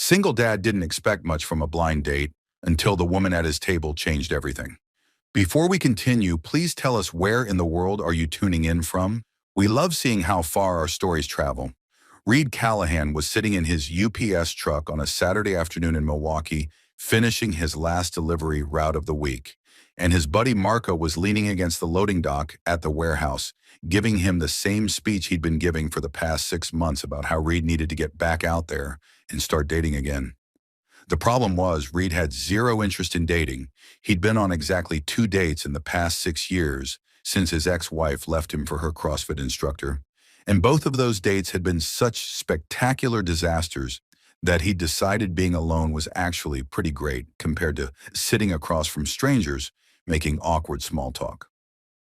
Single dad didn't expect much from a blind date until the woman at his table changed everything. Before we continue, please tell us where in the world are you tuning in from? We love seeing how far our stories travel. Reed Callahan was sitting in his UPS truck on a Saturday afternoon in Milwaukee, finishing his last delivery route of the week. And his buddy Marco was leaning against the loading dock at the warehouse, giving him the same speech he'd been giving for the past 6 months about how Reed needed to get back out there and start dating again. The problem was Reed had zero interest in dating. He'd been on exactly 2 dates in the past 6 years since his ex-wife left him for her CrossFit instructor. And both of those dates had been such spectacular disasters that he decided being alone was actually pretty great compared to sitting across from strangers making awkward small talk.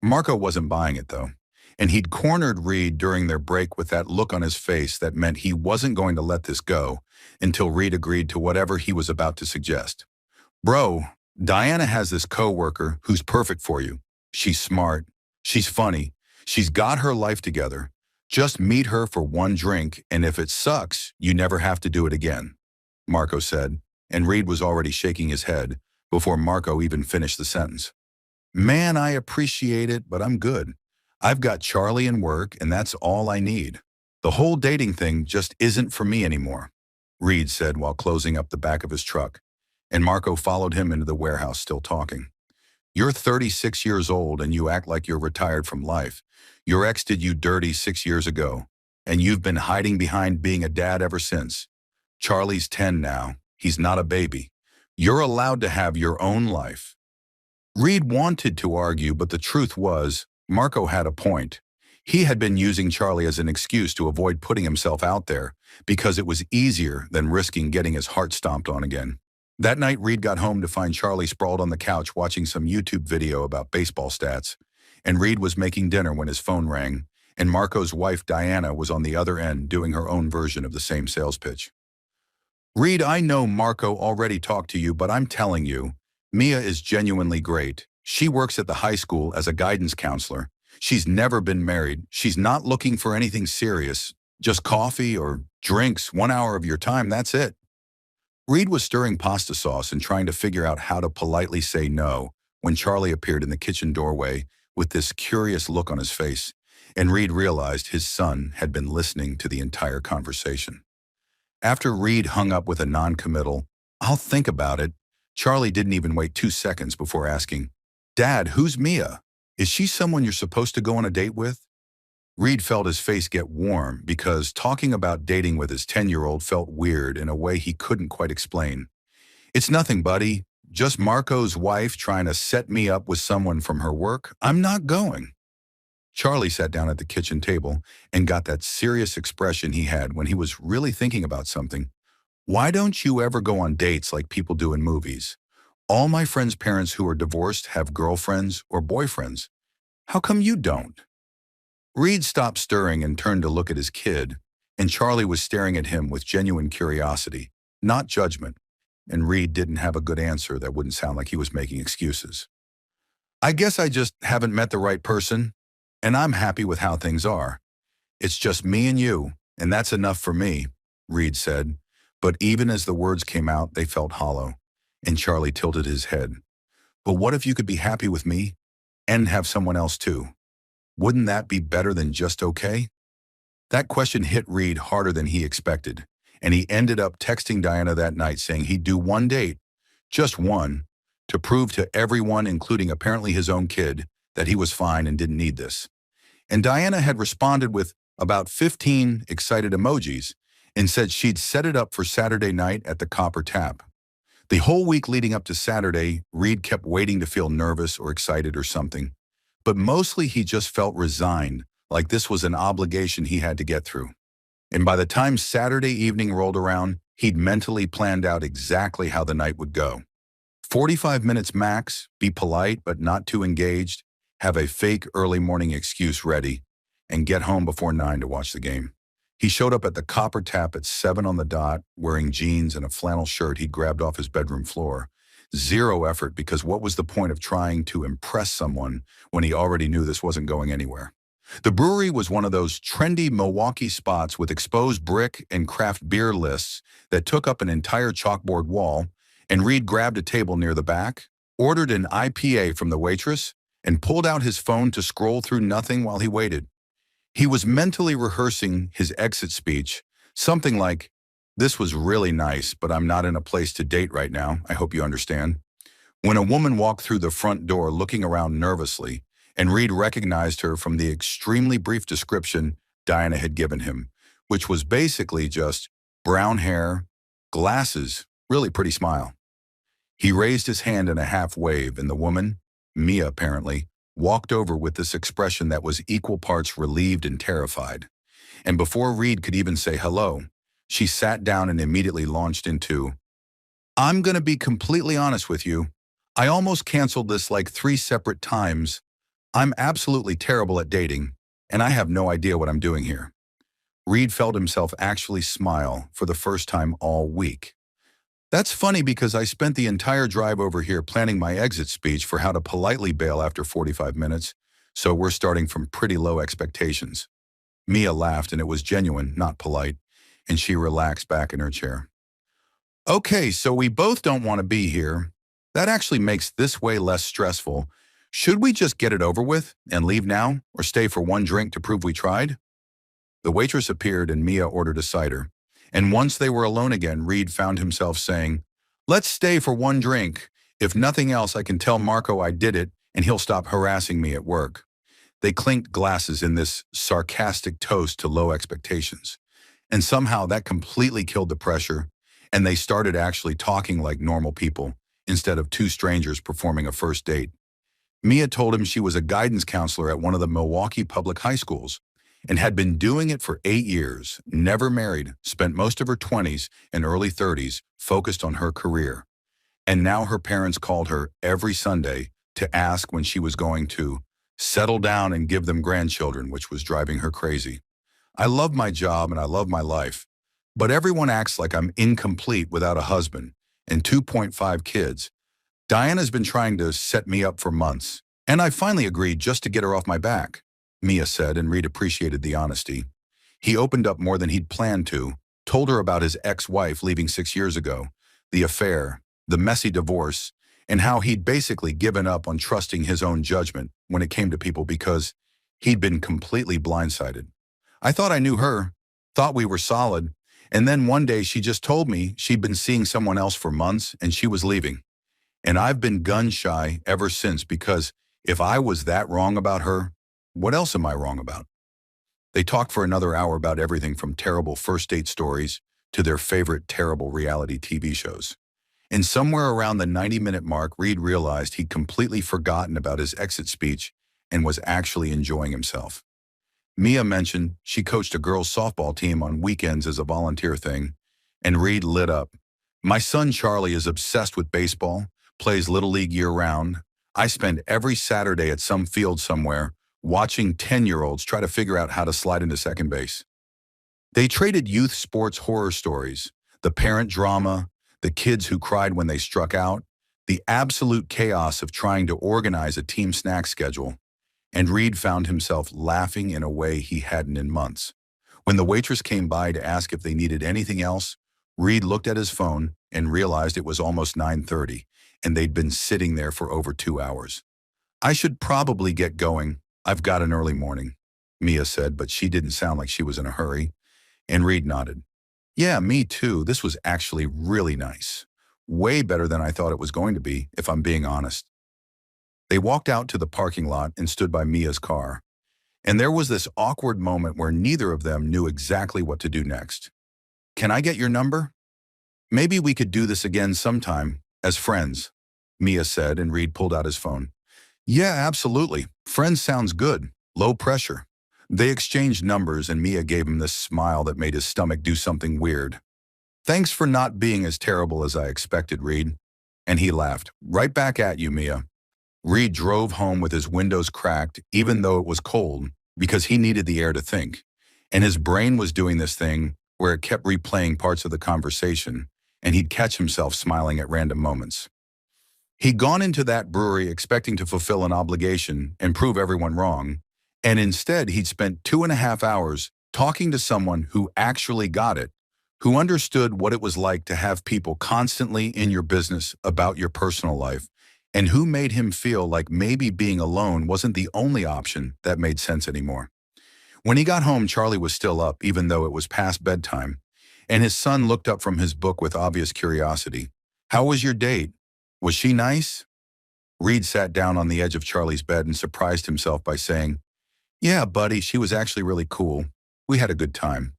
Marco wasn't buying it though, and he'd cornered Reed during their break with that look on his face that meant he wasn't going to let this go until Reed agreed to whatever he was about to suggest. Bro, Diana has this coworker who's perfect for you. She's smart, she's funny, she's got her life together. Just meet her for one drink, and if it sucks, you never have to do it again, Marco said, and Reed was already shaking his head before Marco even finished the sentence. Man, I appreciate it, but I'm good. I've got Charlie and work, and that's all I need. The whole dating thing just isn't for me anymore, Reed said while closing up the back of his truck, and Marco followed him into the warehouse still talking. You're 36 years old and you act like you're retired from life. Your ex did you dirty 6 years ago, and you've been hiding behind being a dad ever since. Charlie's 10 now. He's not a baby. You're allowed to have your own life. Reed wanted to argue, but the truth was, Marco had a point. He had been using Charlie as an excuse to avoid putting himself out there because it was easier than risking getting his heart stomped on again. That night, Reed got home to find Charlie sprawled on the couch watching some YouTube video about baseball stats, and Reed was making dinner when his phone rang, and Marco's wife Diana was on the other end doing her own version of the same sales pitch. Reed, I know Marco already talked to you, but I'm telling you, Mia is genuinely great. She works at the high school as a guidance counselor. She's never been married. She's not looking for anything serious. Just coffee or drinks, 1 hour of your time, that's it. Reed was stirring pasta sauce and trying to figure out how to politely say no when Charlie appeared in the kitchen doorway with this curious look on his face, and Reed realized his son had been listening to the entire conversation. After Reed hung up with a non-committal, "I'll think about it," Charlie didn't even wait 2 seconds before asking, "Dad, who's Mia? Is she someone you're supposed to go on a date with?" Reed felt his face get warm because talking about dating with his 10-year-old felt weird in a way he couldn't quite explain. "It's nothing, buddy. Just Marco's wife trying to set me up with someone from her work. I'm not going." Charlie sat down at the kitchen table and got that serious expression he had when he was really thinking about something. "Why don't you ever go on dates like people do in movies? All my friends' parents who are divorced have girlfriends or boyfriends. How come you don't?" Reed stopped stirring and turned to look at his kid, and Charlie was staring at him with genuine curiosity, not judgment, and Reed didn't have a good answer that wouldn't sound like he was making excuses. "I guess I just haven't met the right person, and I'm happy with how things are. It's just me and you, and that's enough for me," Reed said, but even as the words came out, they felt hollow, and Charlie tilted his head. "But what if you could be happy with me and have someone else too? Wouldn't that be better than just okay?" That question hit Reed harder than he expected, and he ended up texting Diana that night saying he'd do one date, just one, to prove to everyone, including apparently his own kid, that he was fine and didn't need this. And Diana had responded with about 15 excited emojis and said she'd set it up for Saturday night at the Copper Tap. The whole week leading up to Saturday, Reed kept waiting to feel nervous or excited or something. But mostly he just felt resigned, like this was an obligation he had to get through. And by the time Saturday evening rolled around, he'd mentally planned out exactly how the night would go. 45 minutes max, be polite but not too engaged, have a fake early morning excuse ready, and get home before 9 to watch the game. He showed up at the Copper Tap at 7 on the dot, wearing jeans and a flannel shirt he'd grabbed off his bedroom floor. Zero effort, because what was the point of trying to impress someone when he already knew this wasn't going anywhere? The brewery was one of those trendy Milwaukee spots with exposed brick and craft beer lists that took up an entire chalkboard wall, and Reed grabbed a table near the back, ordered an IPA from the waitress, and pulled out his phone to scroll through nothing while he waited. He was mentally rehearsing his exit speech, something like, "This was really nice, but I'm not in a place to date right now, I hope you understand," when a woman walked through the front door looking around nervously, and Reed recognized her from the extremely brief description Diana had given him, which was basically just brown hair, glasses, really pretty smile. He raised his hand in a half wave, and the woman, Mia apparently, walked over with this expression that was equal parts relieved and terrified. And before Reed could even say hello, she sat down and immediately launched into, "I'm going to be completely honest with you. I almost canceled this like 3 separate times. I'm absolutely terrible at dating, and I have no idea what I'm doing here." Reed felt himself actually smile for the first time all week. "That's funny because I spent the entire drive over here planning my exit speech for how to politely bail after 45 minutes, so we're starting from pretty low expectations." Mia laughed, and it was genuine, not polite, and she relaxed back in her chair. "Okay, so we both don't want to be here. That actually makes this way less stressful. Should we just get it over with and leave now, or stay for one drink to prove we tried?" The waitress appeared and Mia ordered a cider. And once they were alone again, Reed found himself saying, "Let's stay for one drink. If nothing else, I can tell Marco I did it and he'll stop harassing me at work." They clinked glasses in this sarcastic toast to low expectations. And somehow that completely killed the pressure, and they started actually talking like normal people instead of two strangers performing a first date. Mia told him she was a guidance counselor at one of the Milwaukee public high schools and had been doing it for 8 years, never married, spent most of her 20s and early 30s focused on her career. And now her parents called her every Sunday to ask when she was going to settle down and give them grandchildren, which was driving her crazy. "I love my job and I love my life, but everyone acts like I'm incomplete without a husband and 2.5 kids. Diana's been trying to set me up for months, and I finally agreed just to get her off my back," Mia said, and Reed appreciated the honesty. He opened up more than he'd planned to, told her about his ex-wife leaving 6 years ago, the affair, the messy divorce, and how he'd basically given up on trusting his own judgment when it came to people because he'd been completely blindsided. "I thought I knew her, thought we were solid, and then one day she just told me she'd been seeing someone else for months and she was leaving. And I've been gun-shy ever since because if I was that wrong about her, what else am I wrong about?" They talked for another hour about everything from terrible first date stories to their favorite terrible reality TV shows. And somewhere around the 90-minute mark, Reed realized he'd completely forgotten about his exit speech and was actually enjoying himself. Mia mentioned she coached a girls' softball team on weekends as a volunteer thing, and Reed lit up. "My son Charlie is obsessed with baseball, plays Little League year-round. I spend every Saturday at some field somewhere watching 10-year-olds try to figure out how to slide into second base." They traded youth sports horror stories, the parent drama, the kids who cried when they struck out, the absolute chaos of trying to organize a team snack schedule, and Reed found himself laughing in a way he hadn't in months. When the waitress came by to ask if they needed anything else, Reed looked at his phone and realized it was almost 9:30, and they'd been sitting there for over 2 hours. "I should probably get going. I've got an early morning," Mia said, but she didn't sound like she was in a hurry. And Reed nodded. "Yeah, me too. This was actually really nice. Way better than I thought it was going to be, if I'm being honest." They walked out to the parking lot and stood by Mia's car. And there was this awkward moment where neither of them knew exactly what to do next. "Can I get your number? Maybe we could do this again sometime, as friends," Mia said, and Reed pulled out his phone. "Yeah, absolutely. Friends sounds good. Low pressure." They exchanged numbers, and Mia gave him this smile that made his stomach do something weird. "Thanks for not being as terrible as I expected, Reed." And he laughed. "Right back at you, Mia." Reed drove home with his windows cracked, even though it was cold, because he needed the air to think. And his brain was doing this thing where it kept replaying parts of the conversation, and he'd catch himself smiling at random moments. He'd gone into that brewery expecting to fulfill an obligation and prove everyone wrong, And instead, he'd spent 2.5 hours talking to someone who actually got it, who understood what it was like to have people constantly in your business about your personal life, and who made him feel like maybe being alone wasn't the only option that made sense anymore. When he got home, Charlie was still up, even though it was past bedtime, and his son looked up from his book with obvious curiosity. "How was your date? Was she nice?" Reed sat down on the edge of Charlie's bed and surprised himself by saying, "Yeah, buddy, she was actually really cool. We had a good time."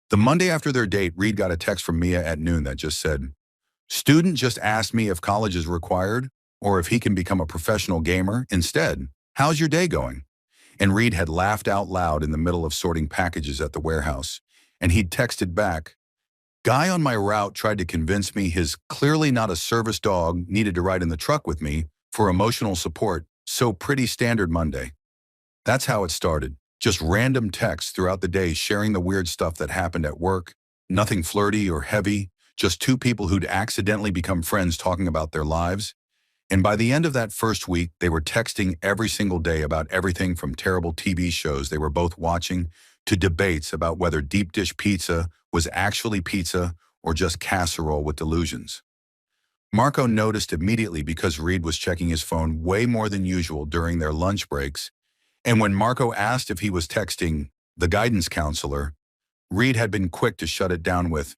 The Monday after their date, Reed got a text from Mia at noon that just said, "Student just asked me if college is required or if he can become a professional gamer instead. How's your day going?" And Reed had laughed out loud in the middle of sorting packages at the warehouse. And he'd texted back, "Guy on my route tried to convince me his clearly not a service dog needed to ride in the truck with me for emotional support, so pretty standard Monday." That's how it started. Just random texts throughout the day sharing the weird stuff that happened at work. Nothing flirty or heavy, just two people who'd accidentally become friends talking about their lives. And by the end of that first week, they were texting every single day about everything from terrible TV shows they were both watching to debates about whether deep dish pizza was actually pizza or just casserole with delusions. Marco noticed immediately because Reed was checking his phone way more than usual during their lunch breaks. And when Marco asked if he was texting the guidance counselor, Reed had been quick to shut it down with,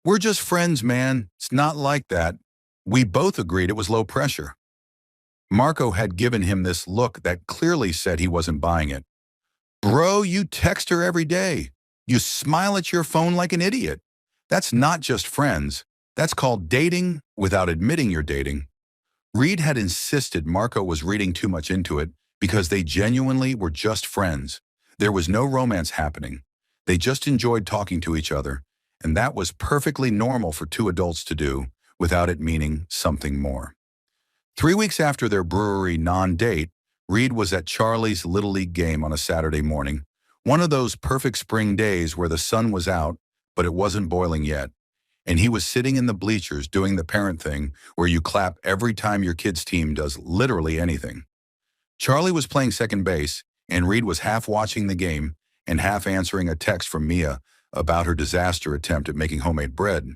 "We're just friends, man. It's not like that." We both agreed it was low pressure. Marco had given him this look that clearly said he wasn't buying it. "Bro, you text her every day. You smile at your phone like an idiot. That's not just friends. That's called dating without admitting you're dating." Reed had insisted Marco was reading too much into it because they genuinely were just friends. There was no romance happening. They just enjoyed talking to each other, and that was perfectly normal for two adults to do without it meaning something more. 3 weeks after their brewery non-date, Reed was at Charlie's Little League game on a Saturday morning, one of those perfect spring days where the sun was out, but it wasn't boiling yet, and he was sitting in the bleachers doing the parent thing where you clap every time your kid's team does literally anything. Charlie was playing second base, and Reed was half watching the game and half answering a text from Mia about her disaster attempt at making homemade bread,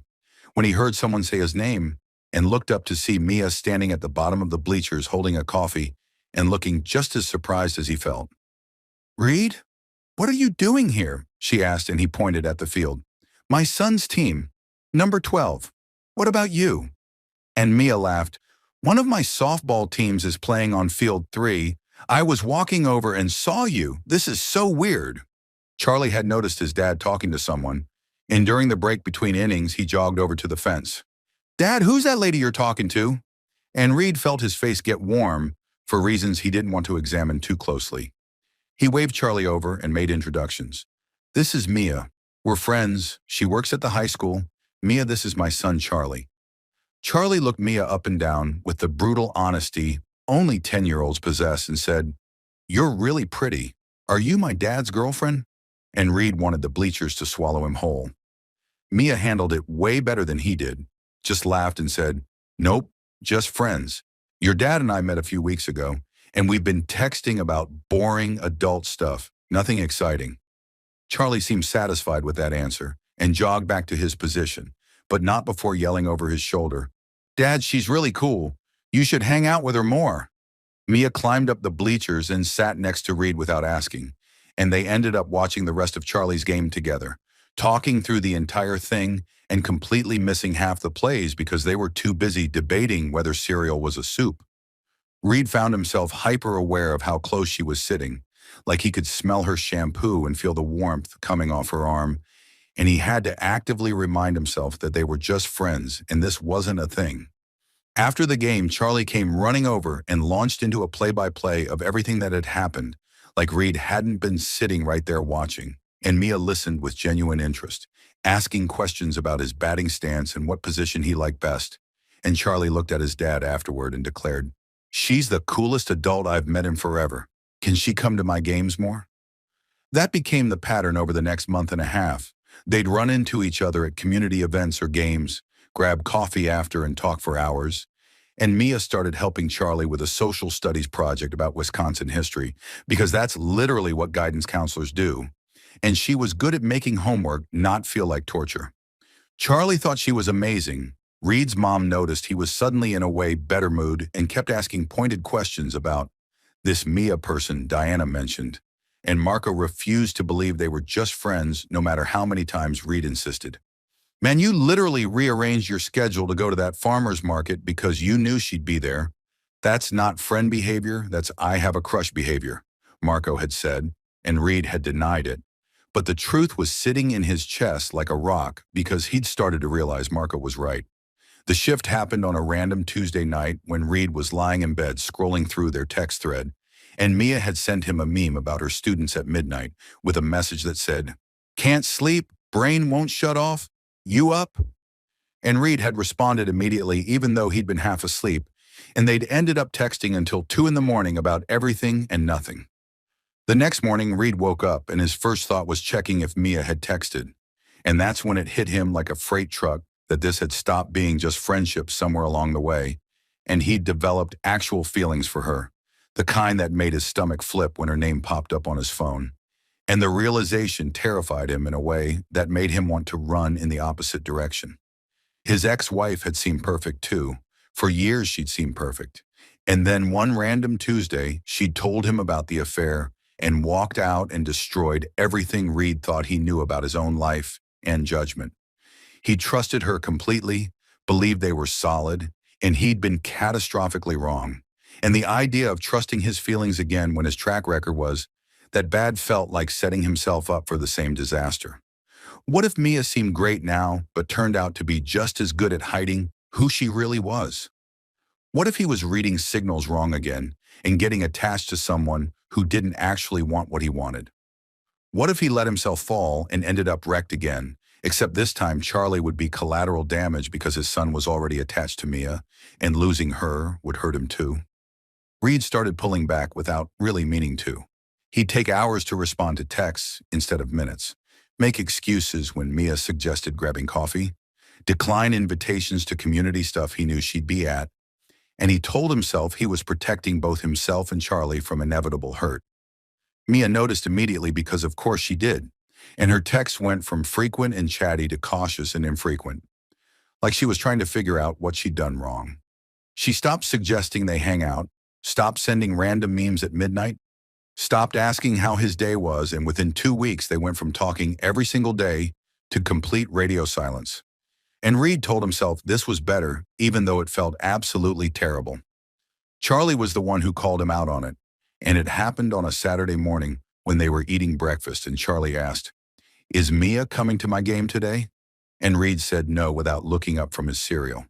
when he heard someone say his name and looked up to see Mia standing at the bottom of the bleachers holding a coffee and looking just as surprised as he felt. "Reed, what are you doing here?" she asked, and he pointed at the field. "My son's team, number 12. What about you?" And Mia laughed. "One of my softball teams is playing on field 3. I was walking over and saw you. This is so weird." Charlie had noticed his dad talking to someone, and during the break between innings, he jogged over to the fence. "Dad, who's that lady you're talking to?" And Reed felt his face get warm for reasons he didn't want to examine too closely. He waved Charlie over and made introductions. "This is Mia. We're friends. She works at the high school. Mia, this is my son, Charlie." Charlie looked Mia up and down with the brutal honesty only 10-year-olds possess and said, "You're really pretty. Are you my dad's girlfriend?" And Reed wanted the bleachers to swallow him whole. Mia handled it way better than he did, just laughed and said, "Nope, just friends. Your dad and I met a few weeks ago, and we've been texting about boring adult stuff, nothing exciting." Charlie seemed satisfied with that answer and jogged back to his position, but not before yelling over his shoulder, "Dad, she's really cool. You should hang out with her more." Mia climbed up the bleachers and sat next to Reed without asking, and they ended up watching the rest of Charlie's game together, talking through the entire thing and completely missing half the plays because they were too busy debating whether cereal was a soup. Reed found himself hyper-aware of how close she was sitting, like he could smell her shampoo and feel the warmth coming off her arm, and he had to actively remind himself that they were just friends and this wasn't a thing. After the game, Charlie came running over and launched into a play-by-play of everything that had happened, like Reed hadn't been sitting right there watching, and Mia listened with genuine interest, asking questions about his batting stance and what position he liked best. And Charlie looked at his dad afterward and declared, "She's the coolest adult I've met in forever. Can she come to my games more?" That became the pattern over the next month and a half. They'd run into each other at community events or games, grab coffee after and talk for hours. And Mia started helping Charlie with a social studies project about Wisconsin history, because that's literally what guidance counselors do. And she was good at making homework not feel like torture. Charlie thought she was amazing. Reed's mom noticed he was suddenly in a way better mood and kept asking pointed questions about this Mia person Diana mentioned. And Marco refused to believe they were just friends no matter how many times Reed insisted. Man, you literally rearranged your schedule to go to that farmer's market because you knew she'd be there. That's not friend behavior, that's I have a crush behavior, Marco had said, and Reed had denied it. But the truth was sitting in his chest like a rock because he'd started to realize Marco was right. The shift happened on a random Tuesday night when Reed was lying in bed scrolling through their text thread, and Mia had sent him a meme about her students at midnight with a message that said, "Can't sleep, brain won't shut off, you up?" And Reed had responded immediately even though he'd been half asleep, and they'd ended up texting until 2 in the morning about everything and nothing. The next morning, Reed woke up and his first thought was checking if Mia had texted. And that's when it hit him like a freight truck that this had stopped being just friendship somewhere along the way, and he'd developed actual feelings for her, the kind that made his stomach flip when her name popped up on his phone. And the realization terrified him in a way that made him want to run in the opposite direction. His ex-wife had seemed perfect too. For years she'd seemed perfect. And then one random Tuesday, she'd told him about the affair and walked out and destroyed everything Reed thought he knew about his own life and judgment. He trusted her completely, believed they were solid, and he'd been catastrophically wrong. And the idea of trusting his feelings again when his track record was that bad felt like setting himself up for the same disaster. What if Mia seemed great now, but turned out to be just as good at hiding who she really was? What if he was reading signals wrong again and getting attached to someone who didn't actually want what he wanted? What if he let himself fall and ended up wrecked again, except this time Charlie would be collateral damage because his son was already attached to Mia, and losing her would hurt him too? Reed started pulling back without really meaning to. He'd take hours to respond to texts instead of minutes, make excuses when Mia suggested grabbing coffee, decline invitations to community stuff he knew she'd be at, and he told himself he was protecting both himself and Charlie from inevitable hurt. Mia noticed immediately because of course she did, and her texts went from frequent and chatty to cautious and infrequent, like she was trying to figure out what she'd done wrong. She stopped suggesting they hang out, stopped sending random memes at midnight, stopped asking how his day was, and within 2 weeks they went from talking every single day to complete radio silence. And Reed told himself this was better, even though it felt absolutely terrible. Charlie was the one who called him out on it, and it happened on a Saturday morning when they were eating breakfast and Charlie asked, "Is Mia coming to my game today?" And Reed said no without looking up from his cereal.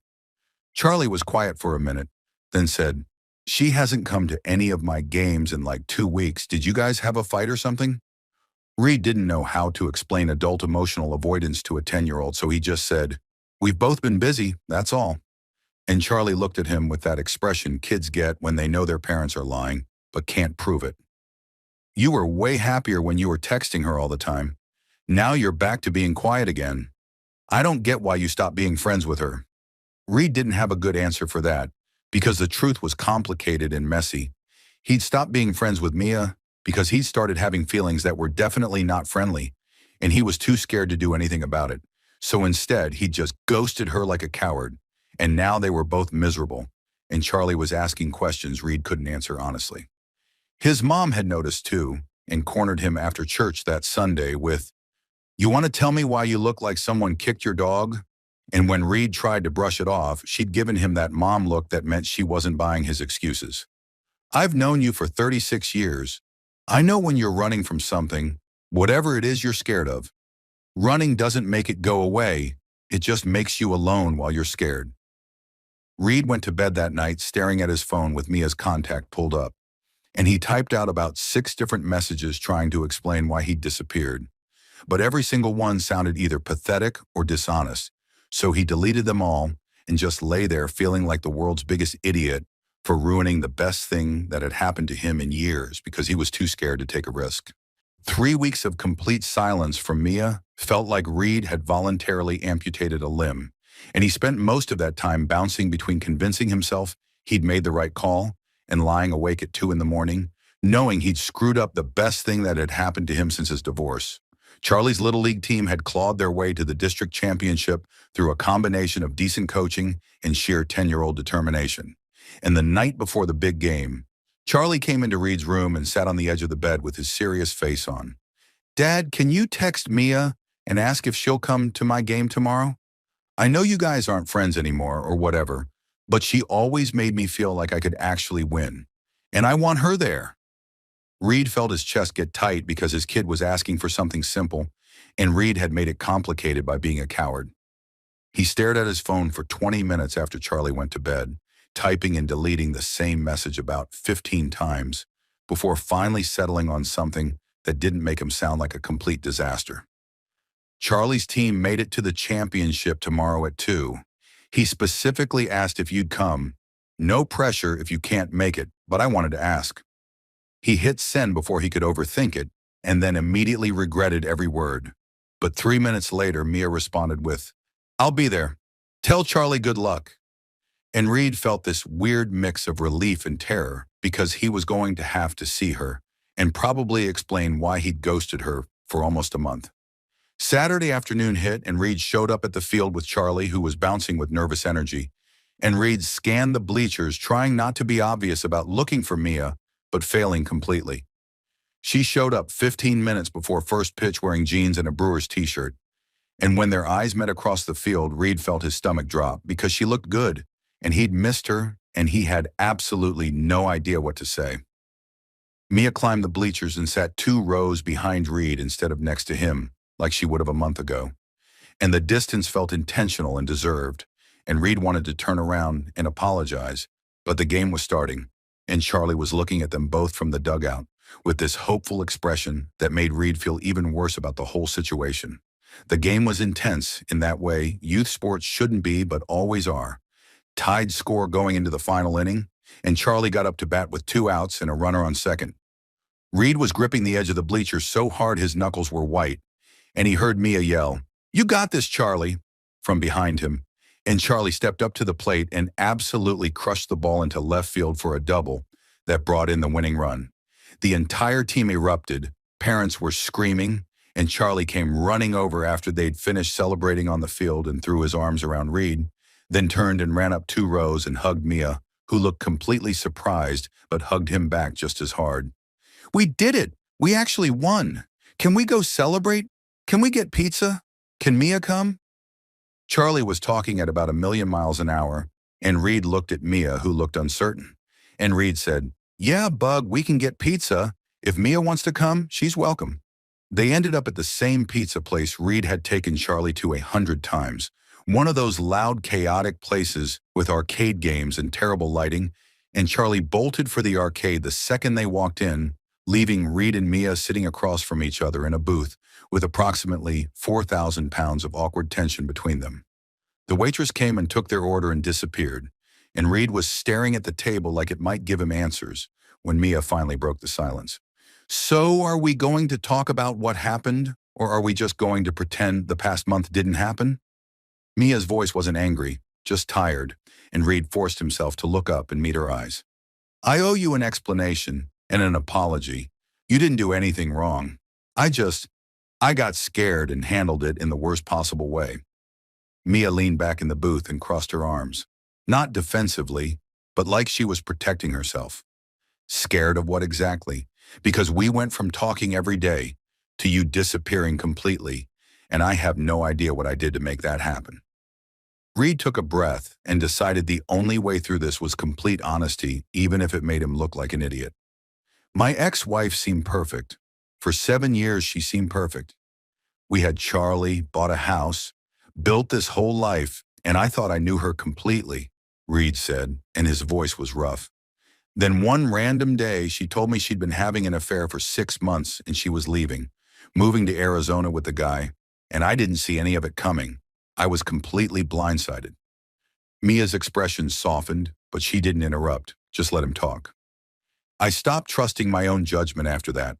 Charlie was quiet for a minute, then said, "She hasn't come to any of my games in like 2 weeks. Did you guys have a fight or something?" Reed didn't know how to explain adult emotional avoidance to a 10-year-old, so he just said, "We've both been busy, that's all." And Charlie looked at him with that expression kids get when they know their parents are lying, but can't prove it. "You were way happier when you were texting her all the time. Now you're back to being quiet again. I don't get why you stopped being friends with her." Reed didn't have a good answer for that, because the truth was complicated and messy. He'd stopped being friends with Mia because he'd started having feelings that were definitely not friendly, and he was too scared to do anything about it. So instead, he just ghosted her like a coward, and now they were both miserable, and Charlie was asking questions Reed couldn't answer honestly. His mom had noticed too, and cornered him after church that Sunday with, "You want to tell me why you look like someone kicked your dog?" And when Reed tried to brush it off, she'd given him that mom look that meant she wasn't buying his excuses. "I've known you for 36 years. I know when you're running from something, whatever it is you're scared of. Running doesn't make it go away, it just makes you alone while you're scared." Reed went to bed that night staring at his phone with Mia's contact pulled up, and he typed out about 6 different messages trying to explain why he'd disappeared. But every single one sounded either pathetic or dishonest, so he deleted them all and just lay there feeling like the world's biggest idiot for ruining the best thing that had happened to him in years because he was too scared to take a risk. 3 weeks of complete silence from Mia felt like Reed had voluntarily amputated a limb, and he spent most of that time bouncing between convincing himself he'd made the right call, and lying awake at 2 in the morning, knowing he'd screwed up the best thing that had happened to him since his divorce. Charlie's Little League team had clawed their way to the district championship through a combination of decent coaching and sheer 10-year-old determination. And the night before the big game, Charlie came into Reed's room and sat on the edge of the bed with his serious face on. "Dad, can you text Mia and ask if she'll come to my game tomorrow? I know you guys aren't friends anymore or whatever, but she always made me feel like I could actually win. And I want her there." Reed felt his chest get tight because his kid was asking for something simple, and Reed had made it complicated by being a coward. He stared at his phone for 20 minutes after Charlie went to bed, typing and deleting the same message about 15 times, before finally settling on something that didn't make him sound like a complete disaster. "Charlie's team made it to the championship tomorrow at 2. He specifically asked if you'd come. No pressure if you can't make it, but I wanted to ask." He hit send before he could overthink it, and then immediately regretted every word. But 3 minutes later, Mia responded with, "I'll be there. Tell Charlie good luck." And Reed felt this weird mix of relief and terror because he was going to have to see her and probably explain why he'd ghosted her for almost a month. Saturday afternoon hit and Reed showed up at the field with Charlie, who was bouncing with nervous energy. And Reed scanned the bleachers, trying not to be obvious about looking for Mia, but failing completely. She showed up 15 minutes before first pitch wearing jeans and a Brewers t-shirt. And when their eyes met across the field, Reed felt his stomach drop because she looked good, and he'd missed her, and he had absolutely no idea what to say. Mia climbed the bleachers and sat 2 rows behind Reed instead of next to him, like she would have a month ago. And the distance felt intentional and deserved, and Reed wanted to turn around and apologize, but the game was starting, and Charlie was looking at them both from the dugout with this hopeful expression that made Reed feel even worse about the whole situation. The game was intense in that way youth sports shouldn't be but always are. Tied score going into the final inning, and Charlie got up to bat with 2 outs and a runner on second. Reed was gripping the edge of the bleachers so hard his knuckles were white, and he heard Mia yell, "You got this, Charlie," from behind him. And Charlie stepped up to the plate and absolutely crushed the ball into left field for a double that brought in the winning run. The entire team erupted, parents were screaming, and Charlie came running over after they'd finished celebrating on the field and threw his arms around Reed, then turned and ran up 2 rows and hugged Mia, who looked completely surprised but hugged him back just as hard. "We did it! We actually won! Can we go celebrate? Can we get pizza? Can Mia come?" Charlie was talking at about 1,000,000 miles an hour, and Reed looked at Mia, who looked uncertain. And Reed said, "Yeah, Bug, we can get pizza. If Mia wants to come, she's welcome." They ended up at the same pizza place Reed had taken Charlie to 100 times, one of those loud, chaotic places with arcade games and terrible lighting, and Charlie bolted for the arcade the second they walked in, leaving Reed and Mia sitting across from each other in a booth with approximately 4,000 pounds of awkward tension between them. The waitress came and took their order and disappeared, and Reed was staring at the table like it might give him answers when Mia finally broke the silence. "So are we going to talk about what happened, or are we just going to pretend the past month didn't happen?" Mia's voice wasn't angry, just tired, and Reed forced himself to look up and meet her eyes. "I owe you an explanation and an apology. You didn't do anything wrong. I got scared and handled it in the worst possible way." Mia leaned back in the booth and crossed her arms, not defensively, but like she was protecting herself. "Scared of what exactly? Because we went from talking every day to you disappearing completely, and I have no idea what I did to make that happen." Reed took a breath and decided the only way through this was complete honesty, even if it made him look like an idiot. "My ex-wife seemed perfect. For 7 years, she seemed perfect. We had Charlie, bought a house, built this whole life, and I thought I knew her completely," Reed said, and his voice was rough. "Then one random day, she told me she'd been having an affair for 6 months and she was leaving, moving to Arizona with the guy, and I didn't see any of it coming. I was completely blindsided." Mia's expression softened, but she didn't interrupt, just let him talk. "I stopped trusting my own judgment after that.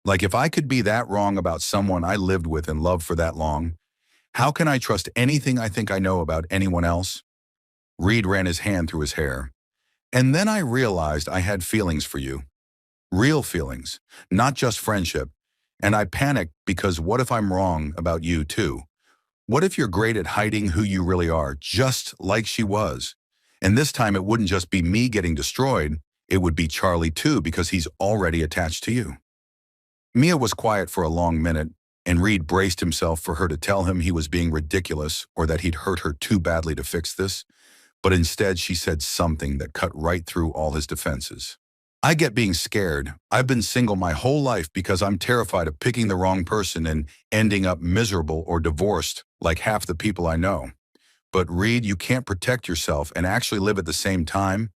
Like, if I could be that wrong about someone I lived with and loved for that long, how can I trust anything I think I know about anyone else?" Reed ran his hand through his hair. And then I realized I had feelings for you. Real feelings, not just friendship. And I panicked because what if I'm wrong about you too? What if you're great at hiding who you really are, just like she was? And this time it wouldn't just be me getting destroyed, it would be Charlie too because he's already attached to you. Mia was quiet for a long minute, and Reed braced himself for her to tell him he was being ridiculous or that he'd hurt her too badly to fix this. But instead she said something that cut right through all his defenses. I get being scared. I've been single my whole life because I'm terrified of picking the wrong person and ending up miserable or divorced like half the people I know. But Reed, you can't protect yourself and actually live at the same time.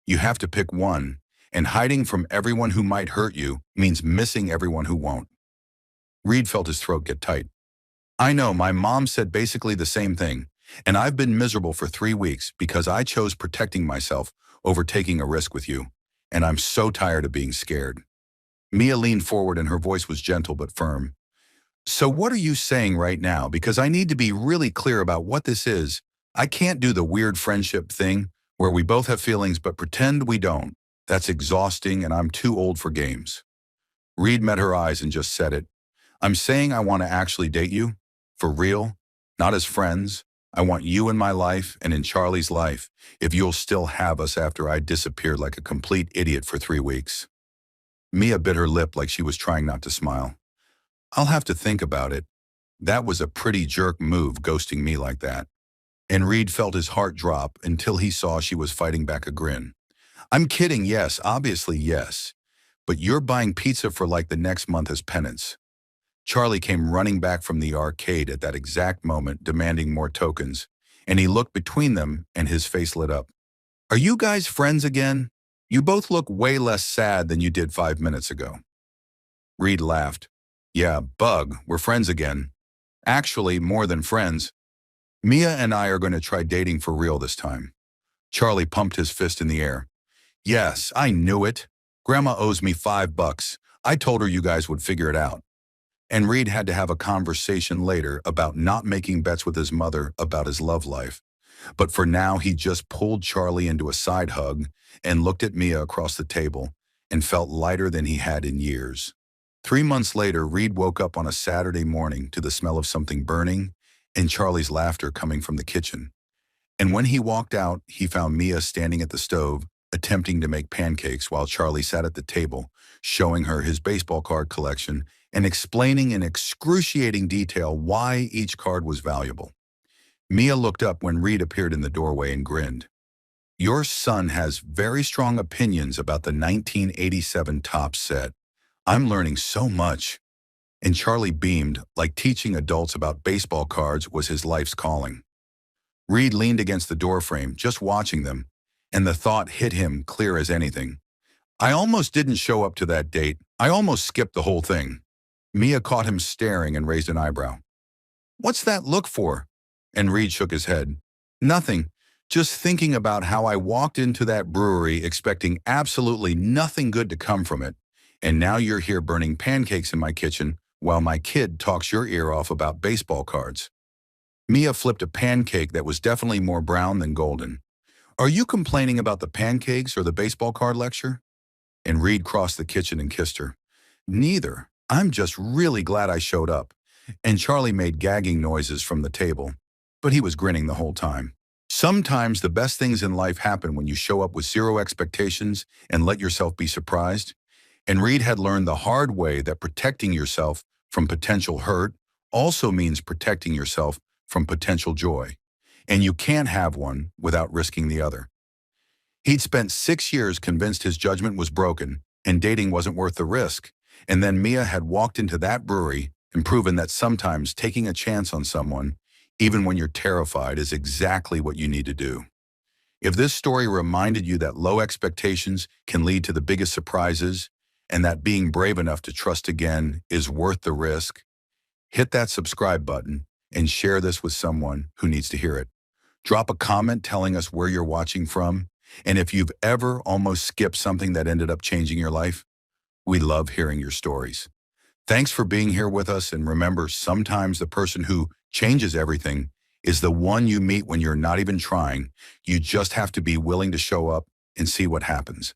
You have to pick one, and hiding from everyone who might hurt you means missing everyone who won't. Reed felt his throat get tight. I know, my mom said basically the same thing, and I've been miserable for 3 weeks because I chose protecting myself over taking a risk with you, and I'm so tired of being scared. Mia leaned forward and her voice was gentle but firm. So what are you saying right now? Because I need to be really clear about what this is. I can't do the weird friendship thing where we both have feelings but pretend we don't. That's exhausting and I'm too old for games. Reed met her eyes and just said it. I'm saying I want to actually date you. For real. Not as friends. I want you in my life and in Charlie's life if you'll still have us after I disappeared like a complete idiot for 3 weeks. Mia bit her lip like she was trying not to smile. I'll have to think about it. That was a pretty jerk move, ghosting me like that. And Reed felt his heart drop until he saw she was fighting back a grin. I'm kidding, yes, obviously yes. But you're buying pizza for like the next month as penance. Charlie came running back from the arcade at that exact moment, demanding more tokens, and he looked between them and his face lit up. Are you guys friends again? You both look way less sad than you did 5 minutes ago. Reed laughed. Yeah, Bug, we're friends again. Actually, more than friends. Mia and I are going to try dating for real this time. Charlie pumped his fist in the air. Yes, I knew it. Grandma owes me $5. I told her you guys would figure it out. And Reed had to have a conversation later about not making bets with his mother about his love life. But for now, he just pulled Charlie into a side hug and looked at Mia across the table and felt lighter than he had in years. 3 months later, Reed woke up on a Saturday morning to the smell of something burning and Charlie's laughter coming from the kitchen. And when he walked out, he found Mia standing at the stove, attempting to make pancakes while Charlie sat at the table, showing her his baseball card collection and explaining in excruciating detail why each card was valuable. Mia looked up when Reed appeared in the doorway and grinned. Your son has very strong opinions about the 1987 Topps set. I'm learning so much. And Charlie beamed, like teaching adults about baseball cards was his life's calling. Reed leaned against the doorframe, just watching them, and the thought hit him clear as anything. I almost didn't show up to that date. I almost skipped the whole thing. Mia caught him staring and raised an eyebrow. What's that look for? And Reed shook his head. Nothing. Just thinking about how I walked into that brewery expecting absolutely nothing good to come from it. And now you're here burning pancakes in my kitchen while my kid talks your ear off about baseball cards. Mia flipped a pancake that was definitely more brown than golden. Are you complaining about the pancakes or the baseball card lecture? And Reed crossed the kitchen and kissed her. Neither. I'm just really glad I showed up. And Charlie made gagging noises from the table, but he was grinning the whole time. Sometimes the best things in life happen when you show up with zero expectations and let yourself be surprised. And Reed had learned the hard way that protecting yourself from potential hurt also means protecting yourself from potential joy. And you can't have one without risking the other. He'd spent 6 years convinced his judgment was broken and dating wasn't worth the risk. And then Mia had walked into that brewery and proven that sometimes taking a chance on someone, even when you're terrified, is exactly what you need to do. If this story reminded you that low expectations can lead to the biggest surprises and that being brave enough to trust again is worth the risk, hit that subscribe button and share this with someone who needs to hear it. Drop a comment telling us where you're watching from, and if you've ever almost skipped something that ended up changing your life, we love hearing your stories. Thanks for being here with us, and remember, sometimes the person who changes everything is the one you meet when you're not even trying. You just have to be willing to show up and see what happens.